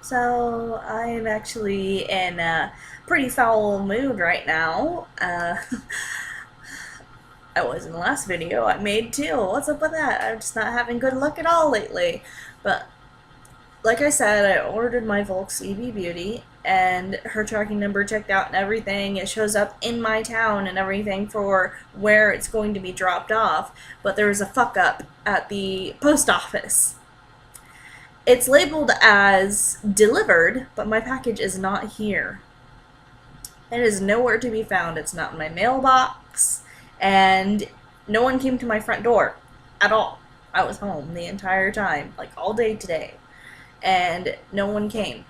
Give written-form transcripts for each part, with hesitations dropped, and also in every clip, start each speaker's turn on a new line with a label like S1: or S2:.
S1: So I'm actually in a pretty foul mood right now. I was in the last video I made too. What's up with that? I'm just not having good luck at all lately. But like I said, I ordered my Volks EV Beauty, and her tracking number checked out and everything. It shows up in my town and everything for where it's going to be dropped off. But there was a fuck up at the post office. It's labeled as delivered, but my package is not here. It is nowhere to be found. It's not in my mailbox, and no one came to my front door at all. I was home the entire time, like all day today, and no one came.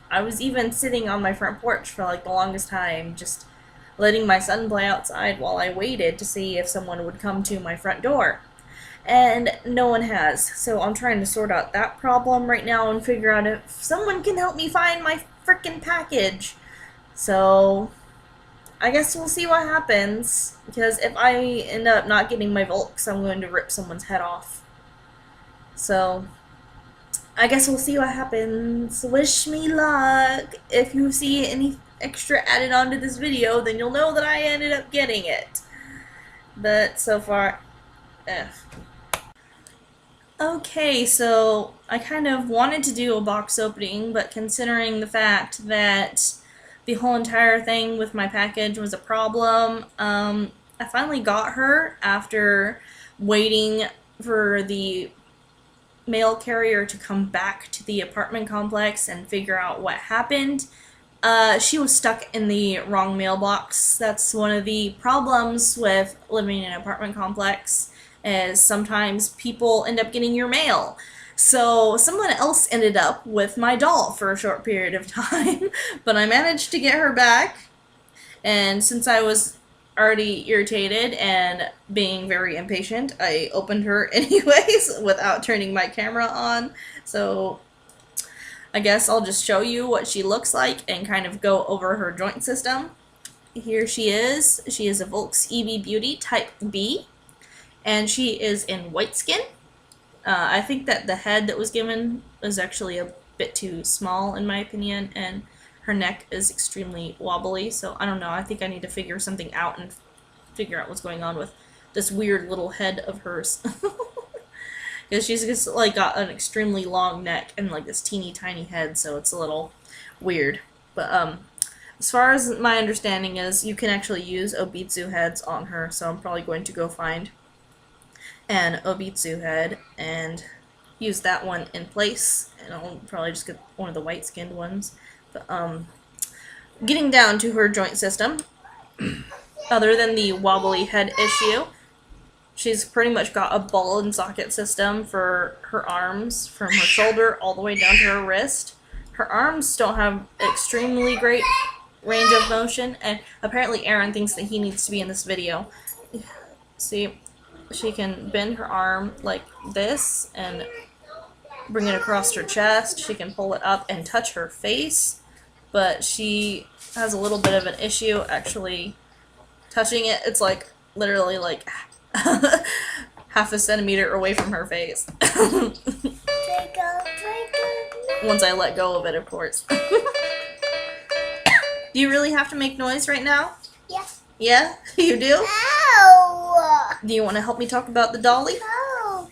S1: I was even sitting on my front porch for like the longest time, just letting my son play outside while I waited to see if someone would come to my front door. And no one has. So I'm trying to sort out that problem right now and figure out if someone can help me find my frickin' package. So I guess we'll see what happens, because if I end up not getting my Volks, I'm going to rip someone's head off. So I guess we'll see what happens. Wish me luck. If you see any extra added onto this video, then you'll know that I ended up getting it. But so far, Okay, so I kind of wanted to do a box opening, but considering the fact that the whole entire thing with my package was a problem, I finally got her after waiting for the mail carrier to come back to the apartment complex and figure out what happened. She was stuck in the wrong mailbox. That's one of the problems with living in an apartment complex, is sometimes people end up getting your mail. So someone else ended up with my doll for a short period of time, but I managed to get her back, and since I was already irritated and being very impatient, I opened her anyways without turning my camera on. So I guess I'll just show you what she looks like and kind of go over her joint system. Here she is. She is a Volks EV Beauty Type B, and she is in white skin. I think that the head that was given is actually a bit too small in my opinion, and her neck is extremely wobbly, so I don't know. I think I need to figure something out and figure out what's going on with this weird little head of hers. Because she's just like got an extremely long neck and like this teeny tiny head, so it's a little weird. But as far as my understanding is, you can actually use Obitsu heads on her, so I'm probably going to go find an Obitsu head and use that one in place, and I'll probably just get one of the white skinned ones. But getting down to her joint system, other than the wobbly head issue, she's pretty much got a ball and socket system for her arms, from her shoulder all the way down to her wrist. Her arms don't have extremely great range of motion, and apparently Aaron thinks that he needs to be in this video. See, she can bend her arm like this and bring it across her chest. She can pull it up and touch her face, but she has a little bit of an issue actually touching it. It's like literally like half a centimeter away from her face. Once I let go of it, of course. Do you really have to make noise right now?
S2: Yeah.
S1: Yeah? You do?
S2: Ow!
S1: Do you want to help me talk about the dolly?
S2: Oh.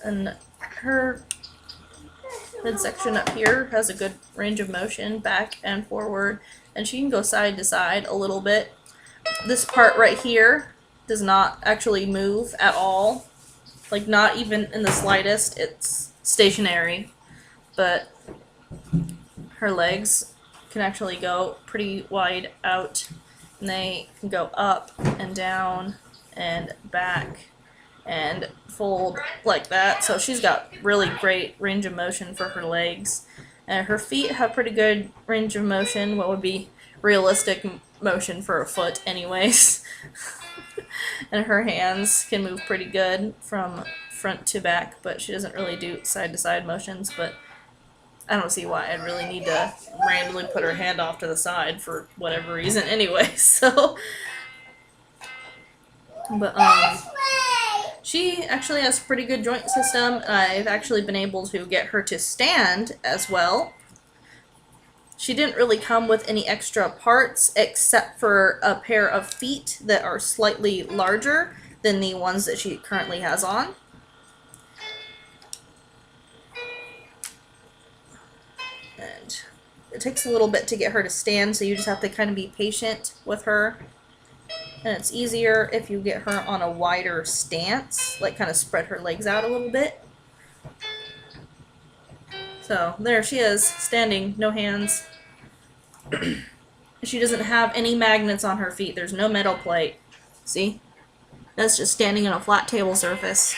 S1: And her midsection up here has a good range of motion back and forward, and she can go side to side a little bit. This part right here does not actually move at all, like not even in the slightest. It's stationary, but her legs can actually go pretty wide out, and they can go up and down and back and fold like that. So she's got really great range of motion for her legs, and her feet have pretty good range of motion, what would be realistic motion for a foot anyways. And her hands can move pretty good from front to back, but she doesn't really do side to side motions. But I don't see why I'd really need to randomly put her hand off to the side for whatever reason anyway. So but She actually has a pretty good joint system. I've actually been able to get her to stand as well. She didn't really come with any extra parts except for a pair of feet that are slightly larger than the ones that she currently has on. And it takes a little bit to get her to stand, so you just have to kind of be patient with her. And it's easier if you get her on a wider stance, like kind of spread her legs out a little bit. So there she is, standing, no hands. She doesn't have any magnets on her feet. There's no metal plate. See? That's just standing on a flat table surface.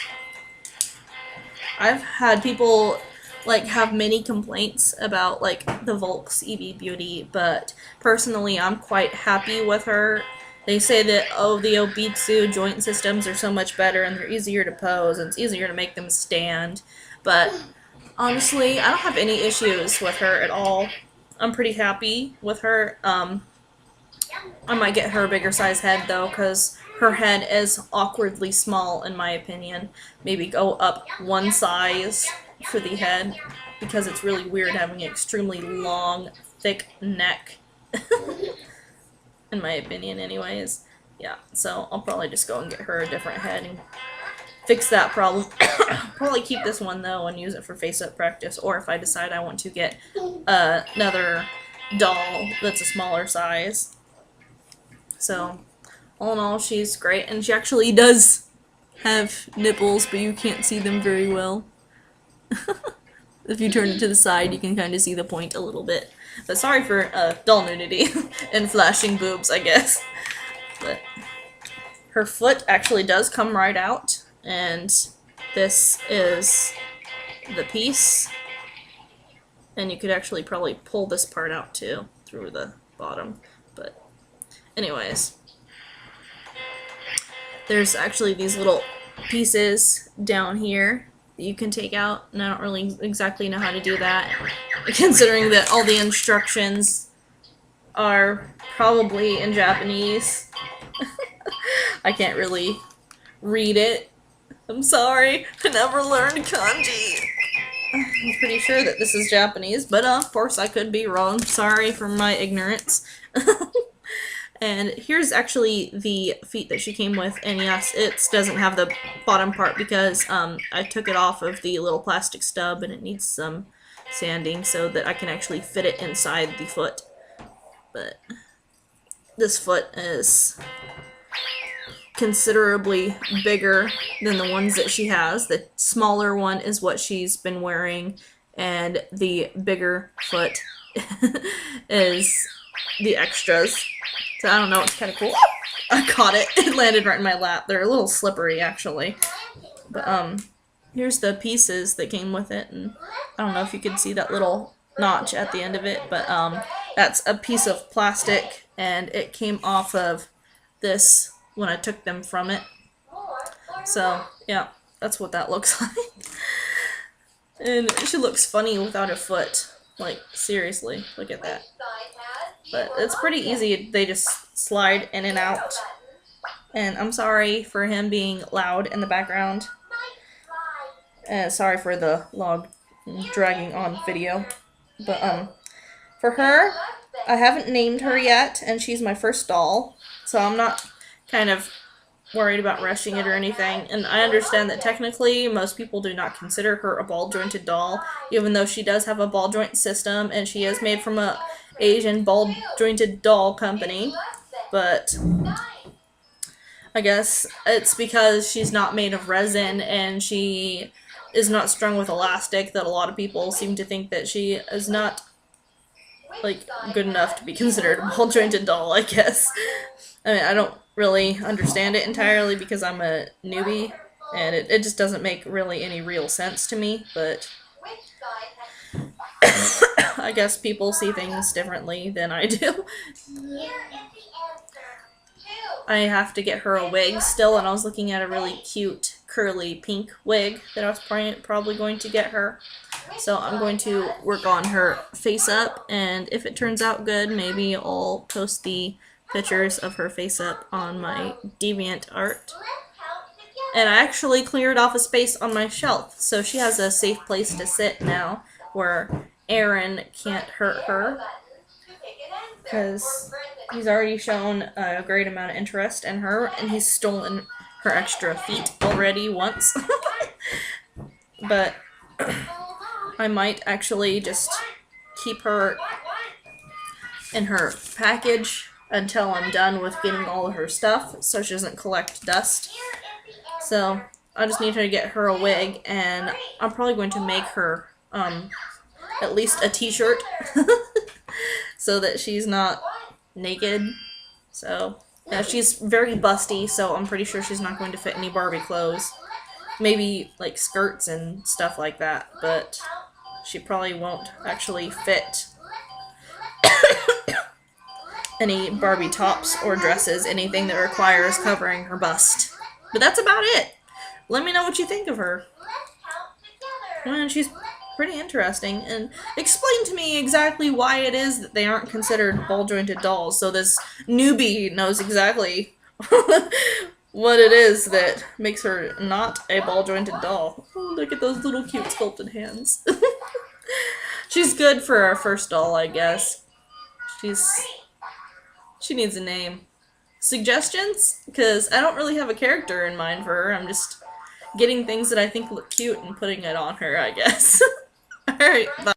S1: I've had people like have many complaints about like the Volks EV Beauty, but personally I'm quite happy with her. They say that, oh, the Obitsu joint systems are so much better and they're easier to pose and it's easier to make them stand. But honestly, I don't have any issues with her at all. I'm pretty happy with her. I might get her a bigger size head though, because her head is awkwardly small in my opinion. Maybe go up one size for the head, because it's really weird having an extremely long, thick neck. In my opinion anyways. Yeah, so I'll probably just go and get her a different head and fix that problem. Probably keep this one though and use it for face-up practice, or if I decide I want to get another doll that's a smaller size. So, all in all, she's great, and she actually does have nipples, but you can't see them very well. If you turn it to the side, you can kind of see the point a little bit. But sorry for doll nudity and flashing boobs, I guess. But her foot actually does come right out, and this is the piece. And you could actually probably pull this part out too through the bottom. But anyways, there's actually these little pieces down here that you can take out, and I don't really exactly know how to do that, considering that all the instructions are probably in Japanese. I can't really read it. I'm sorry, I never learned kanji. I'm pretty sure that this is Japanese, but of course I could be wrong. Sorry for my ignorance. And here's actually the feet that she came with, and yes, it doesn't have the bottom part because I took it off of the little plastic stub and it needs some sanding so that I can actually fit it inside the foot. But this foot is considerably bigger than the ones that she has. The smaller one is what she's been wearing, and the bigger foot is the extras. So I don't know, it's kind of cool. I caught it. It landed right in my lap. They're a little slippery, actually. But here's the pieces that came with it, and I don't know if you could see that little notch at the end of it, but that's a piece of plastic, and it came off of this when I took them from it. So yeah, that's what that looks like. And she looks funny without a foot. Like, seriously, look at that. But it's pretty easy. They just slide in and out. And I'm sorry for him being loud in the background. Sorry for the log dragging on video. But for her, I haven't named her yet, and she's my first doll. So I'm not kind of worried about rushing it or anything. And I understand that technically most people do not consider her a ball-jointed doll, even though she does have a ball joint system, and she is made from a Asian ball-jointed doll company. But I guess it's because she's not made of resin and she is not strung with elastic that a lot of people seem to think that she is not, like, good enough to be considered a ball-jointed doll, I guess. I mean, I don't really understand it entirely because I'm a newbie, and it just doesn't make really any real sense to me, but I guess people see things differently than I do. I have to get her a wig still, and I was looking at a really cute curly pink wig that I was probably going to get her. So I'm going to work on her face up, and if it turns out good, maybe I'll post the pictures of her face up on my DeviantArt. And I actually cleared off a space on my shelf, so she has a safe place to sit now where Aaron can't hurt her because he's already shown a great amount of interest in her and he's stolen her extra feet already once. But I might actually just keep her in her package until I'm done with getting all of her stuff so she doesn't collect dust. So I just need to get her a wig, and I'm probably going to make her at least a t-shirt so that she's not naked. So yeah, she's very busty, so I'm pretty sure she's not going to fit any Barbie clothes. Maybe like skirts and stuff like that, but she probably won't actually fit any Barbie tops or dresses, anything that requires covering her bust. But that's about it. Let me know what you think of her. Well, she's pretty interesting, and explain to me exactly why it is that they aren't considered ball-jointed dolls, so this newbie knows exactly what it is that makes her not a ball-jointed doll. Oh, look at those little cute sculpted hands. She's good for our first doll, I guess. She needs a name. Suggestions? Because I don't really have a character in mind for her. I'm just getting things that I think look cute and putting it on her, I guess. Alright, bye.